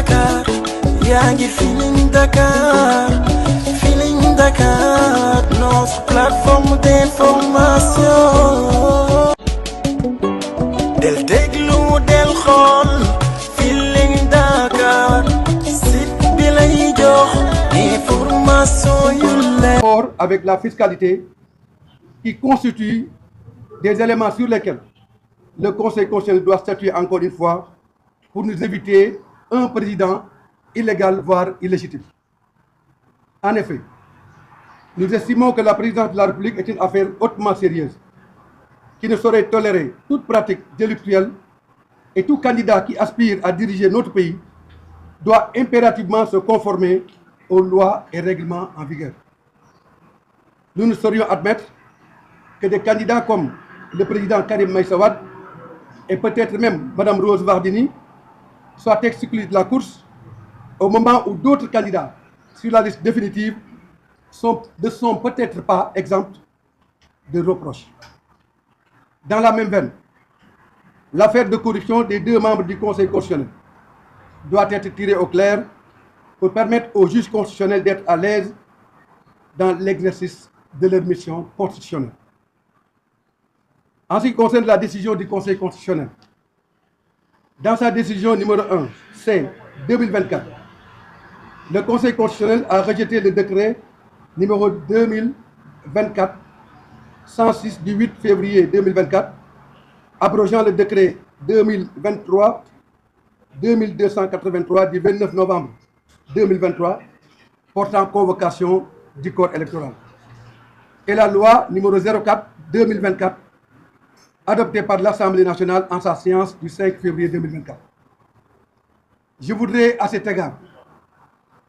Dakar, Yangi Feeling Dakar, Feeling Dakar, notre plateforme d'information. Del déglu del xool Feeling Dakar, site bi lay jox information yu leer. Avec la fiscalité qui constitue des éléments sur lesquels le Conseil constitutionnel doit statuer encore une fois pour nous éviter un président illégal, voire illégitime. En effet, nous estimons que la présidence de la République est une affaire hautement sérieuse qui ne saurait tolérer toute pratique délictuelle et tout candidat qui aspire à diriger notre pays doit impérativement se conformer aux lois et règlements en vigueur. Nous ne saurions admettre que des candidats comme le président Karim Meïssa Wade et peut-être même Mme Rose Wardini soient exclus de la course au moment où d'autres candidats sur la liste définitive ne sont peut-être pas exempts de reproches. Dans la même veine, l'affaire de corruption des deux membres du Conseil constitutionnel doit être tirée au clair pour permettre aux juges constitutionnels d'être à l'aise dans l'exercice de leur mission constitutionnelle. En ce qui concerne la décision du Conseil constitutionnel, dans sa décision numéro 1, C 2024, le Conseil constitutionnel a rejeté le décret numéro 2024-106 du 8 février 2024, abrogeant le décret 2023-2283 du 29 novembre 2023 portant convocation du corps électoral, et la loi numéro 04-2024 adoptée par l'Assemblée nationale en sa séance du 5 février 2024. Je voudrais à cet égard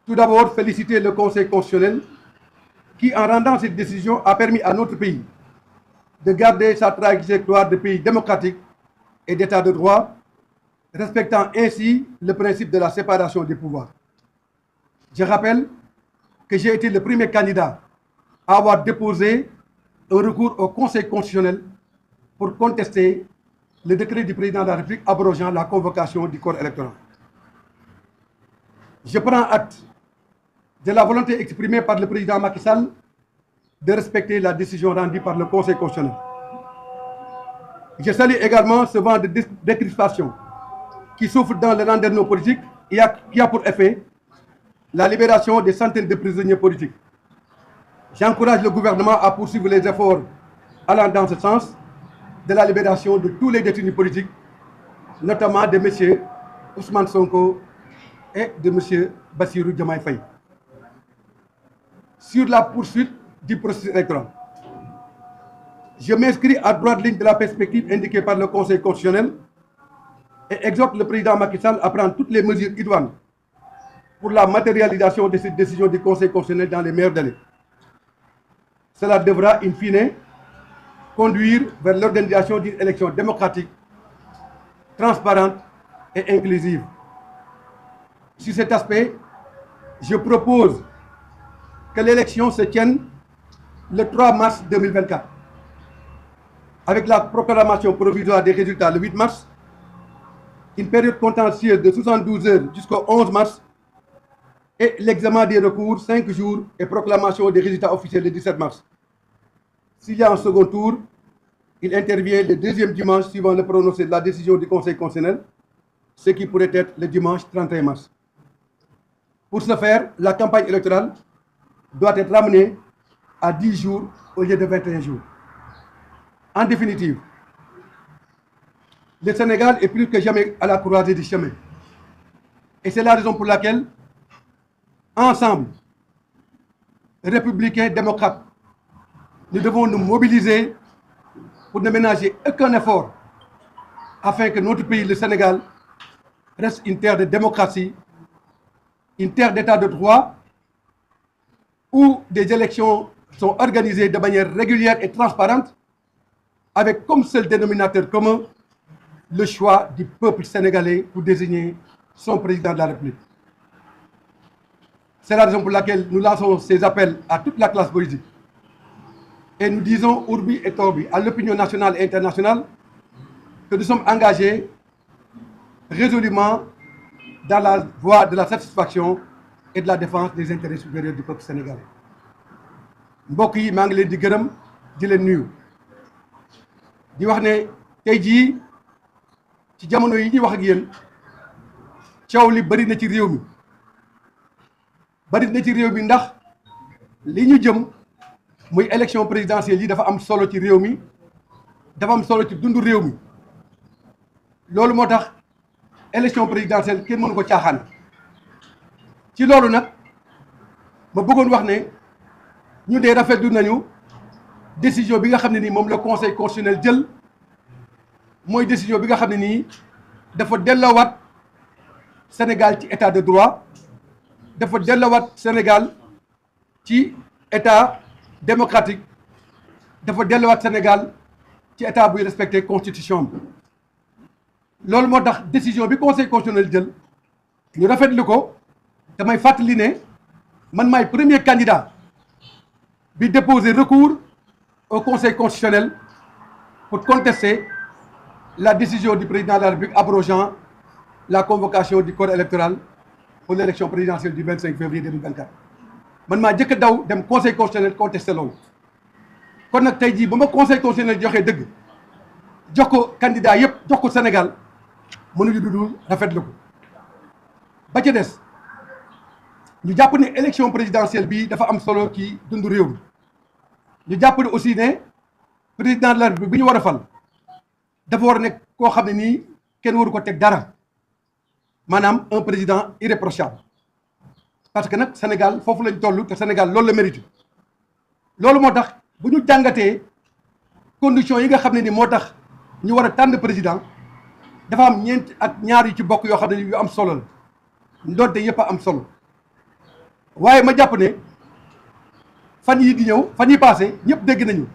tout d'abord féliciter le Conseil constitutionnel qui, en rendant cette décision, a permis à notre pays de garder sa trajectoire de pays démocratique et d'état de droit, respectant ainsi le principe de la séparation des pouvoirs. Je rappelle que j'ai été le premier candidat à avoir déposé un recours au Conseil constitutionnel pour contester le décret du président de la République abrogeant la convocation du corps électoral. Je prends acte de la volonté exprimée par le président Macky Sall de respecter la décision rendue par le Conseil constitutionnel. Je salue également ce vent de décrispation qui souffle dans le landerneau politique et qui a pour effet la libération des centaines de prisonniers politiques. J'encourage le gouvernement à poursuivre les efforts allant dans ce sens de la libération de tous les détenus politiques, notamment de M. Ousmane Sonko et de M. Bassirou Diomaye Faye. Sur la poursuite du processus électoral, je m'inscris à droite ligne de la perspective indiquée par le Conseil constitutionnel et exhorte le président Macky Sall à prendre toutes les mesures idoines pour la matérialisation de cette décision du Conseil constitutionnel dans les meilleurs délais. Cela devra, in fine, conduire vers l'organisation d'une élection démocratique, transparente et inclusive. Sur cet aspect, je propose que l'élection se tienne le 3 mars 2024, avec la proclamation provisoire des résultats le 8 mars, une période contentieuse de 72 heures jusqu'au 11 mars, et l'examen des recours 5 jours et proclamation des résultats officiels le 17 mars. S'il y a un second tour, il intervient le deuxième dimanche suivant le prononcé de la décision du Conseil constitutionnel, ce qui pourrait être le dimanche 31 mars. Pour ce faire, la campagne électorale doit être ramenée à 10 jours au lieu de 21 jours. En définitive, le Sénégal est plus que jamais à la croisée du chemin. Et c'est la raison pour laquelle, ensemble, républicains, démocrates, nous devons nous mobiliser pour ne ménager aucun effort afin que notre pays, le Sénégal, reste une terre de démocratie, une terre d'état de droit, où des élections sont organisées de manière régulière et transparente, avec comme seul dénominateur commun le choix du peuple sénégalais pour désigner son président de la République. C'est la raison pour laquelle nous lançons ces appels à toute la classe politique. Et nous disons Urbi et Orbi à l'opinion nationale et internationale que nous sommes engagés résolument dans la voie de la satisfaction et de la défense des intérêts supérieurs du peuple sénégalais. mbokk yi maa ngi leen di gërëm di leen nuyu di wax ne tey jii ci jamono yi ñuy wax ak yéen coow li bari na ci réew mi ndax li ñu jëm muy élection présidentielle yi dafa am solo ci réew mi dafa am solo ci dundu réew mi loolu moo tax élection présidentielle kenn mënu ko caaxaan ci loolu nag ma bëggoon wax ne ñu dee rafetlu nañu décision bi nga xam ne nii moom la conseil constitutionnel jël mooy décision bi nga xam ne nii dafa delloowaat Sénégal ci état de droit dafa delloowaat Sénégal ci état démocratique dafa delloowaat Sénégal ci état buy respecter constitution bi loolu moo tax décision bi conseil constitutionnel jël ñu rafetlu ko damay fàttali ne man maay premier candidat bi déposer recours au conseil constitutionnel pour contester la décision du président de la République abrogeant la convocation du corps électoral pour l'élection présidentielle du 25 février 2024 man maa jëkk a daw dem conseil constitutionnel contester loolu kon nag tey jii ba ma conseil constitutionnel joxee dëgg jox ko candidat yëpp jox ko Sénégal mënuñu dudul rafetlu ko ba ca des ñu jàpp ne élection présidentielle bi dafa am solo ci dundu réew mi ñu jàpp ne aussi ne président de la République bi ñu war a fal dafa war a nekk koo xam ne nii kenn waru ko teg dara maanaam un président irréprochable parce que nag Sénégal foofu lañ toll te Sénégal loolu la mérite loolu moo tax bu ñu jàngatee conditions yi nga xam ne ni moo tax ñu war a tànn président dafa am ñeent ak ñaar yu ci bokk yoo xam ne yu am solo la ndoonte yëpp a am solo waaye ma jàpp ne fan yi di ñëw fan yi passé ñëpp dégg nañu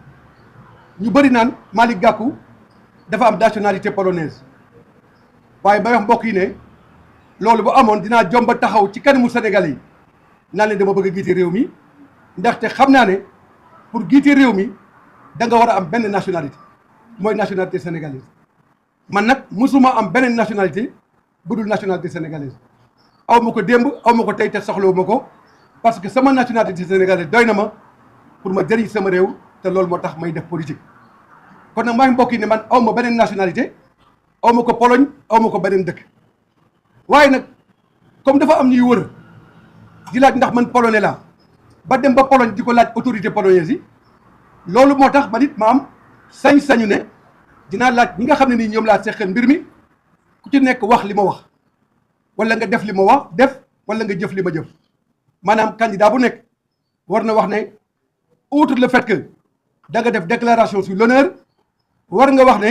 ñu bëri naan Malick Gakou dafa am nationalité polonaise waaye may wax mbokk yi ne loolu bu amoon dinaa jomba taxaw ci kanamu Sénégalais yi naan leen dama bëgg a jiite réew mi ndaxte xam naa ne pour jiite réew mi da nga war a am benn nationalité mooy nationalité sénégalaise man nag musuma am beneen nationalité bu dul nationalité sénégalaise aw ma ko démb aw ma ko tey te soxlawu ma ko parce que sama nationalité sénégalaise doy na ma pour ma jëriñ sama réew te loolu moo tax may def politique kon nag maa ngi mbokk yi ne man aw ma beneen nationalité aw ma ko Pologne aw ma ko beneen dëkk waaye nag comme dafa am ñuy wër di laaj ndax man polonais laa ba dem ba Pologne di ko laaj autorité polonaise yi loolu moo tax man it ma am sañ-sañu ne dinaa laaj ñi nga xam ne nii ñoom laa seqal mbir mi ku ci nekk wax li ma wax wala nga def li ma wax def wala nga jëf li ma jëf maanaam candidat bu nekk war na wax ne outre le fait que da nga def déclaration sur l'honneur war nga wax ne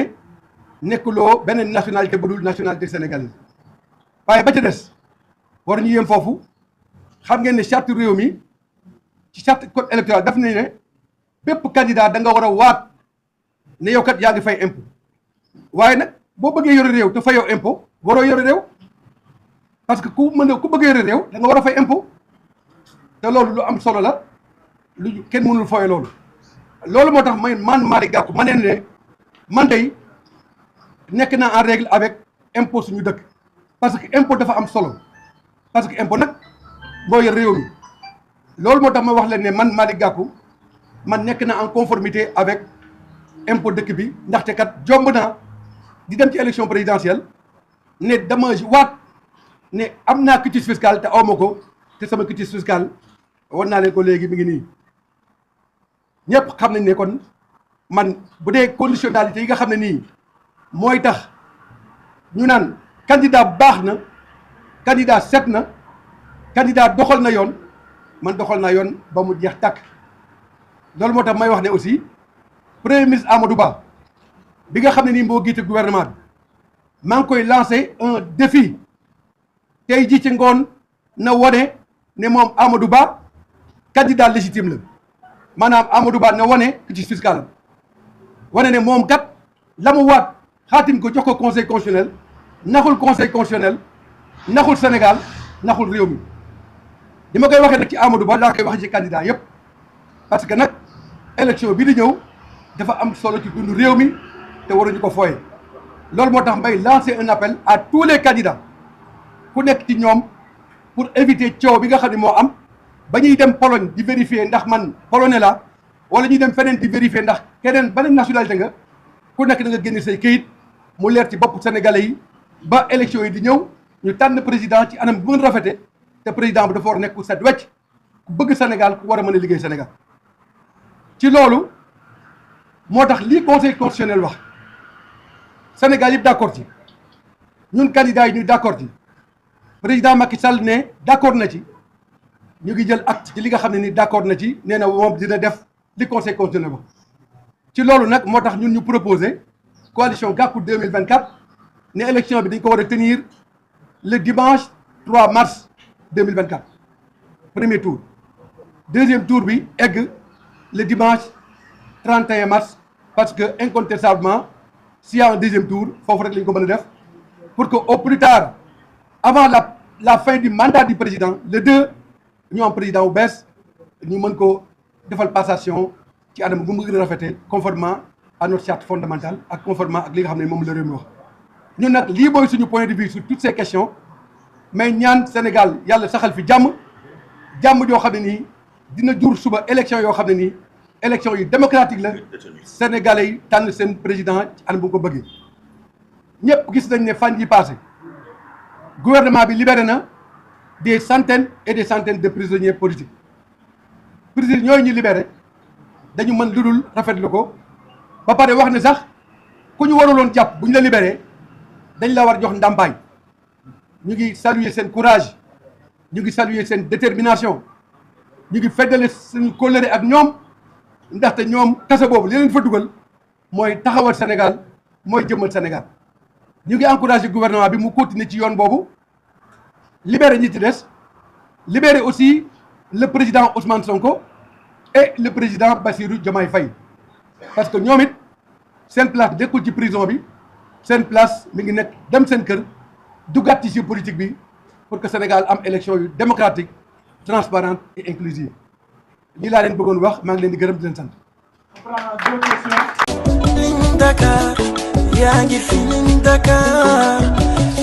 nekkuloo beneen nationalité bu dul nationalité sénégalaise waaye ba ca des war ñu yem foofu xam ngeen ne charte réew mi ci charte code électoral daf nañ ne bépp candidat da nga war a waat ne yow kat yaa ngi fay impôt waaye nag boo bëggee yore réew te fayoo impôt waroo yore réew parce que ku bëgg yore réew da nga war a fay impôt te loolu lu am solo la lu kenn mënul fooye loolu moo tax man Malick Gakou ma ne man day nekk naa en règle avec impôt suñu dëkk parce que impôt dafa am solo parce que impôt nag moo yor réew mi loolu moo tax ma wax leen ne man Malick Gakou man nekk na en conformité avec impôt dëkk bi ndaxte kat jomb naa di dem ci élection présidentielle ne dama waat ne am naa quitus fiscal te aw ma ko te sama quitus fiscal war naa leen ko léegi mi ngi nii ñëpp xam nañ ne kon man bu dee conditionnalité yi nga xam ne nii mooy tax ñu naan candidat baax na candidat set na candidat doxal na yoon man doxal naa yoon ba mu jeex tàkk loolu moo tax may wax ne aussi premier ministre Amadou Ba bi nga xam ne nii moo jiite gouvernement bi maa ngi koy lancé un défi tey ji ci ngoon na wone ne moom Amadou Ba candidat légitime la maanaam Amadou Ba na wone quitus fiscal wane ne moom kat la mu waat xaatim ko jox ko conseil constitutionnel naxul conseil constitutionnel naxul Sénégal naxul réew mi li ma koy waxee nag ci Amadou Ba laa koy wax ci candidat yëpp parce que nag élection bi di ñëw dafa am solo ci dundu réew mi te waruñu ko fooye loolu moo tax may lancer un appel à tous les candidats ku nekk ci ñoom pour éviter coow bi nga xam ne moo am ba ñuy dem Pologne di vérifier ndax man polonais la wala ñuy dem feneen di vérifier ndax keneen beneen nationalité nga ku nekk da nga génne say këyit mu leer ci bopp sénégalais yi ba élection yi di ñëw ñu tànn président ci anam bu mën rafete te président bi dafa war a nekk ku set wecc ku bëgg Sénégal ku war a mën a liggéey Sénégal ci loolu moo tax lii conseil constitutionnel wax Sénégal yëpp d'accord ci ñun candidats yi ñu d'accord ci président Macky Sall ne d'accord na ci ñu ngi jël acte ci li nga xam ne ni d'accord na ci nee na moom dina def li conseil constitutionnel wax ci loolu nag moo tax ñun ñu proposé coalition Gakou 2024 ne élection bi dañ ko war a tenir le dimanche 3 mars 2024 premier tour deuxième tour bi egg le dimanche 31 mars parce que incontestablement s'il y a un deuxième tour foofu rek la ñu ko mën a def pour que au plus tard avant la fin du mandat du président le 2 ñu am président bu bees ñu mën ko defal passation ci anam bu mu gën a rafetee conformément à notre charte fondamentale ak conformément ak li nga xam ne moom la réew mi wax ñun nag lii mooy suñu point de vue sur toutes ces questions mais ñaan Sénégal yàlla saxal fi jàmm joo xam ne nii dina jur suba élection yoo xam ne nii élection yu démocratique la Sénégalais yi tànn seen président ci anam bu ko bëggee ñëpp gis nañ ne fan yi passé gouvernement bi libéré na des centaines et des centaines de prisonniers politiques prisonniers ñooyu ñu libéré dañu mën lu dul rafetlu ko ba pare wax ne sax ku ñu waruloon jàpp bu ñu la libéré dañ la war jox ndàmpaay ñu ngi saluer seen courage ñu ngi saluer seen détermination ñu ngi feddale suñu kóllëre ak ñoom ndaxte ñoom kase boobu li leen fa dugal mooy taxawal Sénégal mooy jëmmal Sénégal ñu ngi encouragé gouvernement bi mu continuer ci yoon boobu libérer ñi ci des libérer aussi le président Ousmane Sonko et le président Bassirou Diomaye Faye parce que ñoom it seen place nekkul ci prison bi seen place mi ngi nekk dem seen kër duggaat ci politique bi pour que Sénégal am élection yu démocratique transparente et inclusive lii laa leen bëggoon wax maa ngi leen di gërëm di leen sant. Feeling Dakar yaa ngi Feeling Dakar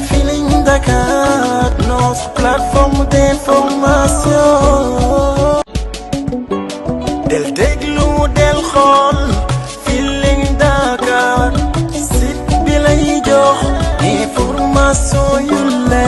Feeling Dakar notre plateforme d'information. del déglu del xool Feeling Dakar site bi lay jox information yu leer.